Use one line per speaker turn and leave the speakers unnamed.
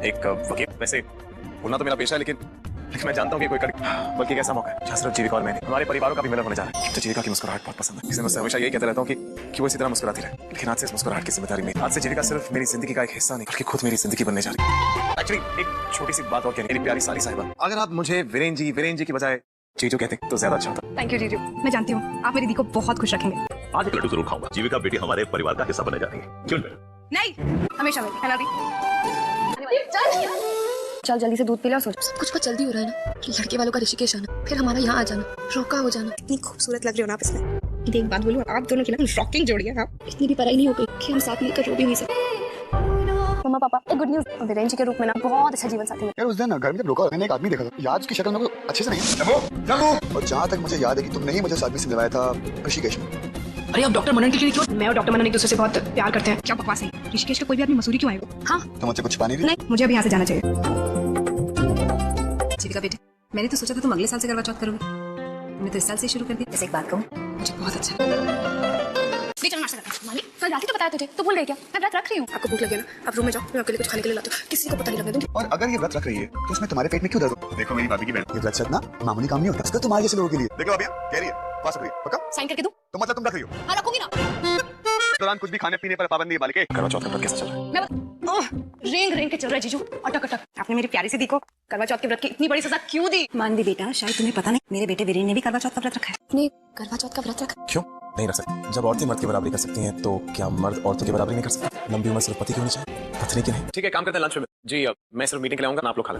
एक वकील, वैसे बोलना तो मेरा पेशा है, लेकिन मैं जानता हूँ कि कोई बल्कि एक ऐसा मौका है जहाँ सिर्फ जीविका और मैंने, हमारे परिवारों का भी मिलन होने जा रहा है। तो जीविका की मुस्कुराहट बहुत पसंद है, इसलिए मैं उससे हमेशा यही कहता रहता हूँ कि वो इसी तरह मुस्कुराती रहे। लेकिन आज से इस मुस्कुराहट की जिम्मेदारी मेरी। आज से जीविका सिर्फ मेरी जिंदगी का एक हिस्सा नहीं, बल्कि खुद मेरी जिंदगी बनने जा रही है। एक्चुअली एक छोटी सी बात और कहनी, मेरी प्यारी साली साहिबा, अगर आप मुझे वीरेन जी की बजाय जीजू कहते तो ज्यादा अच्छा होता।
थैंक यू जीजू, मैं जानती हूँ आप मेरी दी को बहुत खुश रखेंगे।
आज एक लड्डू जरूर खाऊंगा। जीविका बेटी हमारे परिवार का हिस्सा बनने जा रही है। क्यों
नहीं, हमेशा मेरी है ना दी।
चल जल्दी से दूध पी लो। सोच सब कुछ बहुत जल्दी हो रहा है ना, कि लड़के वालों का ऋषिकेश आना, फिर हमारा यहाँ आ जाना, रोका हो जाना।
इतनी खूबसूरत लग रही हो ना आप इसमें। एक बात बोलूं, आप दोनों की ना शॉकिंग जोड़ी है। आप
इतनी भी पढ़ाई नहीं हो गई कि हम साथ मिलकर रो भी नहीं सकते। मम्मा पापा एक गुड न्यूज, वीरेन जी के रूप में ना बहुत अच्छा जीवन साथी मिला।
यार उस दिन घर में जब रोका मैंने एक आदमी देखा था, याद उसकी शक्ल मेरे को अच्छे से नहीं। और जहाँ तक मुझे याद है कि तुमने ही मुझे उस आदमी से मिलवाया था ऋषिकेश में।
अरे आप डॉक्टर मनन के लिए क्यों? मैं और डॉक्टर मनन एक दूसरे से बहुत प्यार करते हैं। क्या बकवास है? ऋषिकेश का कोई भी आदमी मसूरी क्यों आएगा? हाँ,
तुम मुझे कुछ पानी भी?
नहीं, मुझे अभी यहाँ से जाना चाहिए। जीविका बेटे, मैंने तो सोचा था तुम अगले साल से करवा चौथ करोगे, मैं तो इस साल से शुरू कर दी।
जैसे एक बात कहूँ,
मुझे बहुत अच्छा।
मामी कल रात ही तो बताया तुझे, तो भूल गई क्या? मैं व्रत रख रही हूँ।
आपको भूख लगे ना, आप रूम में जाओ, मैं आपके लिए कुछ खाने के लिए लाती हूँ। किसी को पता नहीं लगने दूंगी।
और अगर ये व्रत रख रही है तो उसमें तुम्हारे पेट में क्यों दर्द हो? देखो मेरी भाभी की बहन, ये व्रत ना मामूली काम नहीं होता, इसका तुम्हारे जैसे लोगों के लिए। देखो अभी कह रही है पास रही, पक्का
साइन करके दूं?
तो मतलब तुम रख रही हो?
हाँ रखूंगी ना।
दौरान कुछ भी खाने पीने पर पाबंदी है बालिके। करवा चौथ का व्रत कैसा चल रहा है?
रेंग रेंग के चल रहा है जीजू, अटक अटक। आपने मेरी प्यारी सी दी को करवा चौथ के व्रत की इतनी बड़ी सजा क्यों दी? मान दी बेटा, शायद तुम्हें पता नहीं, मेरे बेटे वीरेन ने भी करवा चौथ का व्रत रखा है।
अपने करवा चौथ का व्रत रखा?
क्यों नहीं रख सकते? जब औरतें मर्द की बराबरी कर सकती हैं, तो क्या मर्द औरतों की बराबरी नहीं कर सकते? लंबी उम्र सिर्फ पति की होनी चाहिए, पत्नी की नहीं। ठीक है, काम करते हैं लंच में। जी मैं सिर्फ मीटिंग के लिए आऊंगा, आप लोग खा लें।